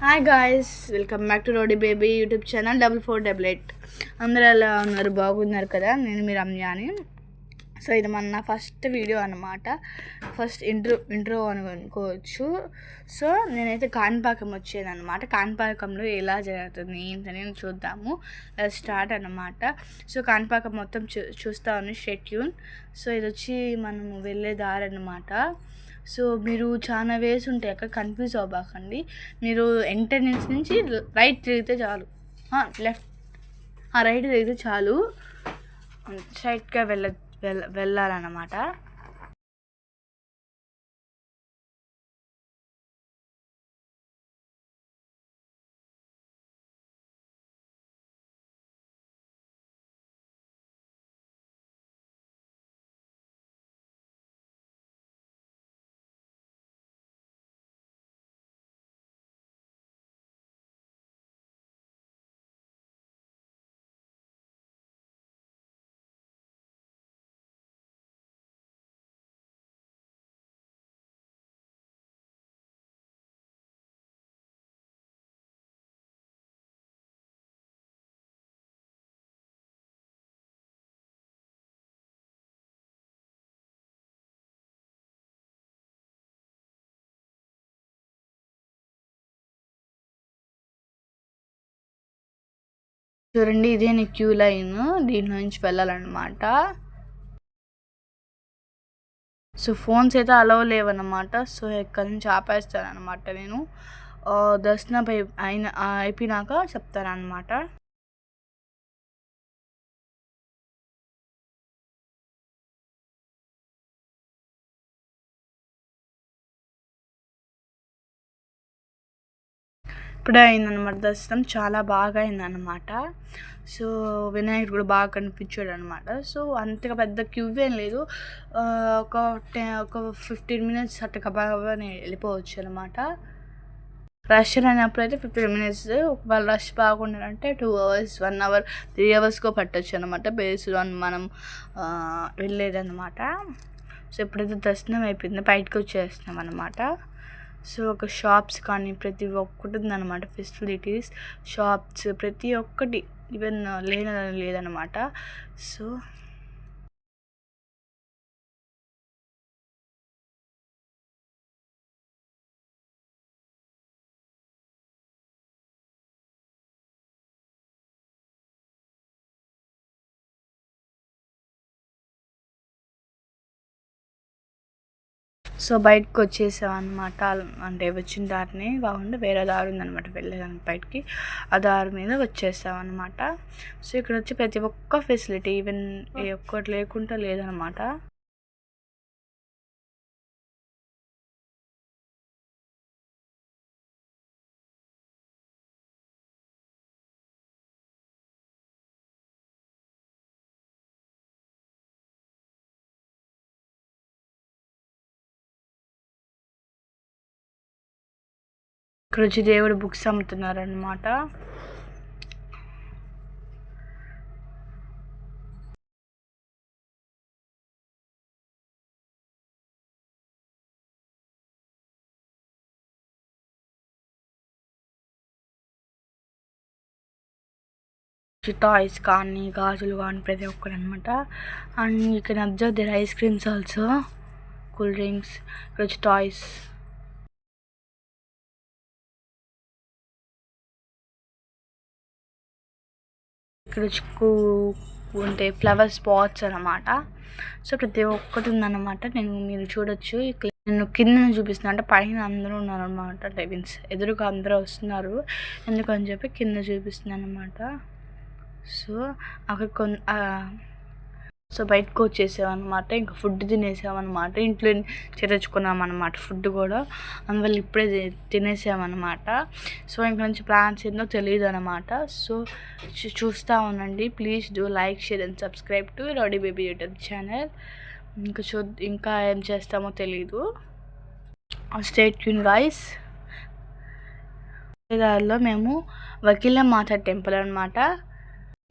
Hi guys, welcome back to rowdy baby YouTube channel 4488. అందరూ ఎలా ఉన్నారు? బాగున్నారు కదా? నేను మీ రమ్యాని. సో ఇది మన ఫస్ట్ వీడియో అనమాట. ఫస్ట్ ఇంట్రో అనుకోవచ్చు. సో నేనైతే కాణిపాకం వచ్చేదనమాట. కాణిపాకంలో ఎలా జరుగుతుంది ఏంటని చూద్దాము. స్టార్ట్ అనమాట. సో కాణిపాకం మొత్తం చూస్తా ఉంది షెడ్యూల్. సో ఇది వచ్చి మనము వెళ్ళే దారి అనమాట. సో మీరు చాలా వేసి ఉంటాయి, అక్కడ కన్ఫ్యూజ్ అవ్వకండి. మీరు ఎంట్రన్స్ నుంచి రైట్ తిరిగితే చాలు, లెఫ్ట్ రైట్ తిరిగితే చాలు, స్ట్రైట్గా వెళ్ళాలన్నమాట. చూడండి, ఇదే నీ క్యూ లైన్, దీని నుంచి వెళ్ళాలన్నమాట. సో ఫోన్స్ అయితే అలవ్ లేవన్నమాట. సో ఎక్కడి నుంచి ఆపేస్తానమాట. నేను దర్శనం అయిపోయినాక చెప్తానమాట. ఇప్పుడే అయిందనమాట దర్శనం, చాలా బాగా అయిందనమాట. సో వినాయకుడు కూడా బాగా కనిపించాడు అనమాట. సో అంతగా పెద్ద క్యూ ఏం లేదు, ఒక 15 మినిట్స్ అట్లా బాగా వెళ్ళిపోవచ్చు అనమాట. రష్ అయినప్పుడు అయితే 15 మినిట్స్, ఒకవేళ రష్ బాగుండాలంటే 2 అవర్స్, 1 అవర్, 3 అవర్స్కో పట్టచ్చు అనమాట, బేస్డ్ ఆన్ మనం వెళ్ళేదన్నమాట. సో ఎప్పుడైతే దర్శనం అయిపోయిందో బయటకు వచ్చేస్తున్నాం అనమాట. సో ఒక షాప్స్ కానీ ప్రతి ఒక్కటి ఉందన్నమాట, ఫెసిలిటీస్, షాప్స్ ప్రతి ఒక్కటి, ఈవెన్ లేదన్నమాట. సో సో బయటకు వచ్చేసాం అనమాట. అంటే వచ్చిన దారిని కాకుండా వేరే దారి ఉందనమాట వెళ్ళేదానికి బయటికి, ఆ దారి మీద వచ్చేసాం అనమాట. సో ఇక్కడ వచ్చి ప్రతి ఒక్క ఫెసిలిటీ, ఈవెన్ ఏ ఒక్కటి లేకుండా లేదనమాట. ఇక్కడ వచ్చి దేవుడు బుక్స్ అమ్ముతున్నారనమాట. టాయ్స్ కానీ గాజులు కానీ ప్రతి ఒక్కరు అనమాట. And you can observe there ice creams also, cool drinks. ఇక్కడ వచ్చి టాయ్స్, ఇక్కడ వచ్చి ఉంటాయి ఫ్లవర్ స్పాట్స్ అనమాట. సో ప్రతి ఒక్కటి ఉందన్నమాట. మీరు చూడొచ్చు, నేను కింద చూపిస్తున్నా, అంటే పైన అందరూ ఉన్నారనమాట. మీన్స్ ఎదురుగా అందరూ వస్తున్నారు, ఎందుకని చెప్పి కింద చూపిస్తున్నాను అనమాట. సో అక్కడ సో బయటకు వచ్చేసామన్నమాట. ఇంకా ఫుడ్ తినేసామన్నమాట. ఇంట్లో తెచ్చుకున్నామన్నమాట ఫుడ్ కూడా, అందువల్ల ఇప్పుడే తినేసామన్నమాట. సో ఇంక నుంచి ప్లాన్స్ ఏందో తెలియదు అనమాట. సో చూస్తూ ఉండండి. Please do like, share and subscribe to rowdy baby YouTube channel. ఇంకా ఏం చేస్తామో తెలీదు. Stay tuned guys. దారిలో మేము వకీలమాత టెంపుల్ అనమాట,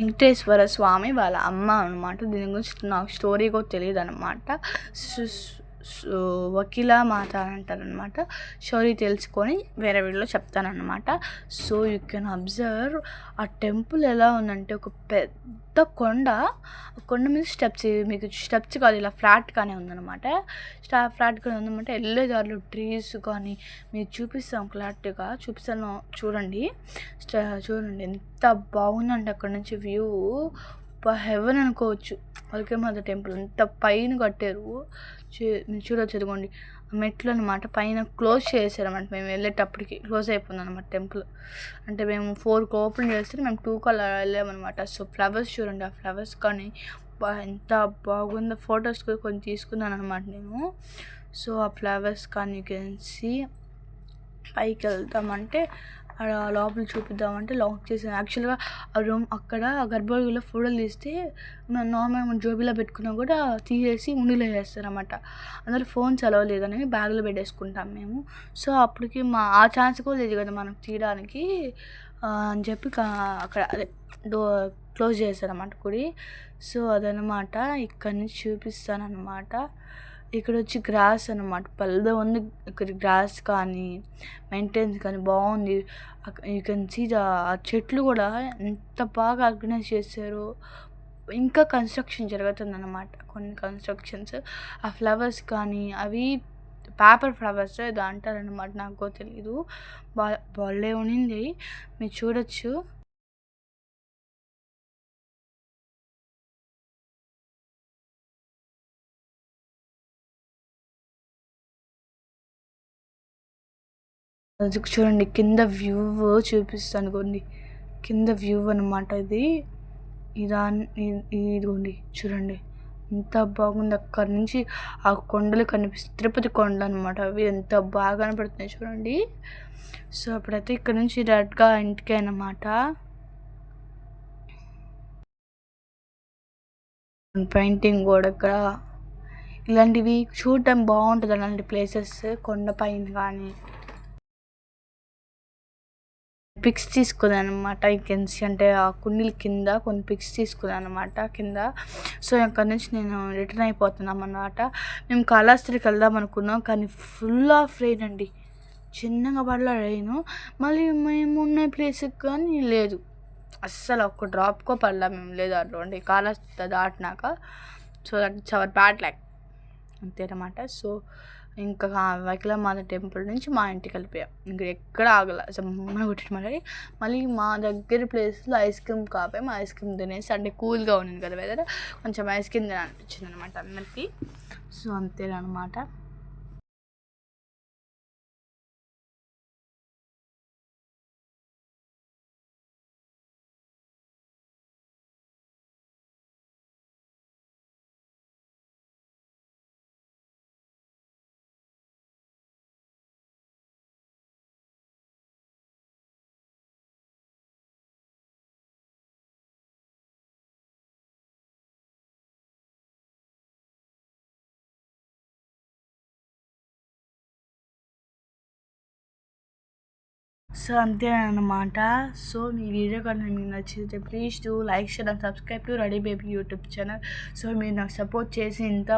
వెంకటేశ్వర స్వామి వాళ్ళ అమ్మ అనమాట. దీని గురించి నాకు స్టోరీ కూడా తెలియదు అనమాట. సో వకీలా మాత అని అంటారనమాట. స్టోరీ తెలుసుకొని వేరే వీడియోలో చెప్తానన్నమాట. సో యూ కెన్ అబ్జర్వ్ ఆ టెంపుల్ ఎలా ఉందంటే ఒక పెద్ద కొండ మీద స్టెప్స్, మీకు స్టెప్స్ కాదు ఇలా ఫ్లాట్గానే ఉందన్నమాట. ఫ్లాట్గానే ఉందన్నమాట. వెళ్ళే దారిలో ట్రీస్ కానీ మీకు చూపిస్తాం, క్లారిటీగా చూపిస్తాను చూడండి. చూడండి ఎంత బాగుందంటే అక్కడ నుంచి వ్యూ హెవెన్ అనుకోవచ్చు. వల్కేమాత టెంపుల్ అంత పైన కట్టారు. మీరు చూడొచ్చు, ఎదుగోండి మెట్లు అనమాట. పైన క్లోజ్ చేశారన్నమాట. మేము వెళ్ళేటప్పటికి క్లోజ్ అయిపోయింది అనమాట టెంపుల్. అంటే మేము 4కి ఓపెన్ చేస్తే మేము 2కి అలా వెళ్ళామన్నమాట. సో ఫ్లవర్స్ చూడండి, ఆ ఫ్లవర్స్ కానీ ఎంత బాగుందో. ఫొటోస్ కూడా కొన్ని తీసుకున్నాను అనమాట నేను. సో ఆ ఫ్లవర్స్ కానీ యూ కెన్ సీ. పైకి వెళ్తామంటే లోపల చూపిద్దామంటే లాక్ చేసాను. యాక్చువల్గా ఆ రూమ్ అక్కడ గర్భగుడిలో ఫోటోలు తీస్తే మనం నార్మల్గా జోబీలో పెట్టుకున్నా కూడా తీసేసి ఉండిలో వేస్తారన్నమాట. అందులో ఫోన్స్ అలవ్ లేదని బ్యాగ్లో పెట్టేసుకుంటాం మేము. సో అప్పటికి ఆ ఛాన్స్ కూడా లేదు కదా మనకు తీయడానికి అని చెప్పి అక్కడ అదే క్లోజ్ చేస్తారన్నమాట గుడి. సో అదనమాట ఇక్కడ నుంచి చూపిస్తానమాట. ఇక్కడ వచ్చి గ్రాస్ అనమాట, పల్లె ఉంది. ఇక్కడ గ్రాస్ కానీ మెయింటెనెన్స్ కానీ బాగుంది. యూ కెన్ సీ ఆ చెట్లు కూడా ఎంత బాగా ఆర్గనైజ్ చేశారు. ఇంకా కన్స్ట్రక్షన్ జరుగుతుందన్నమాట, కొన్ని కన్స్ట్రక్షన్స్. ఆ ఫ్లవర్స్ కానీ అవి పేపర్ ఫ్లవర్స్ ఏదో అంటారనమాట, నాకు తెలీదు. భలే ఉన్నింది, మీరు చూడొచ్చు. చూడండి కింద వ్యూ చూపిస్తాను కొన్ని. కింద వ్యూ అనమాట ఇది. ఇదిగోండి చూడండి ఎంత బాగుంది. అక్కడి నుంచి ఆ కొండలు కనిపిస్తాయి, తిరుపతి కొండలు అనమాట అవి. ఎంత బాగా కనపడుతున్నాయి చూడండి. సో అప్పుడైతే ఇక్కడ నుంచి డైరెక్ట్గా ఇంటికి అనమాట. పెయింటింగ్ కూడా ఇక్కడ ఇలాంటివి చూడటం బాగుంటుంది. అలాంటి ప్లేసెస్ కొండపైన కానీ పిక్స్ తీసుకున్నాను అనమాట. ఈ కెన్సీ అంటే ఆ కుండీల కింద కొన్ని పిక్స్ తీసుకున్నాను అనమాట కింద. సో అక్కడి నుంచి నేను రిటర్న్ అయిపోతున్నాం అన్నమాట. మేము కాళహస్తికి వెళ్దాం అనుకున్నాం, కానీ ఫుల్ ఆఫ్ రెయిన్ అండి. చిన్నగా పడలా రెయిన్. మళ్ళీ మేము ఉన్న ప్లేస్కి కానీ లేదు, అస్సలు ఒక్క డ్రాప్కో పడలా మేము, లేదు అట్లా అండి కాళహస్తి దాటినాక. So that it's our bad luck అంతేనమాట. సో ఇంకా వకీలామాత టెంపుల్ నుంచి మా ఇంటికి వెళ్ళిపోయాం. ఇంకా ఎక్కడ ఆగల, మన కొట్టి మళ్ళీ మా దగ్గర ప్లేస్లో ఐస్ క్రీమ్ కాపాము. ఐస్ క్రీమ్ తినేసి, అంటే కూల్గా ఉన్నింది కదా వెదర్, కొంచెం ఐస్ క్రీమ్ తినాలనిపించింది అనమాట అందరికీ. సో అంతేనమాట. సో అంతే అన్నమాట. సో మీ వీడియో కనుక మీకు నచ్చితే please do like, share and subscribe to Ready Baby YouTube channel. So మీరు నాకు సపోర్ట్ చేసి ఇంకా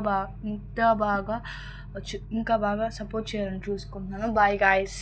బాగా సపోర్ట్ చేయాలని చూసుకుంటున్నాను. Bye guys.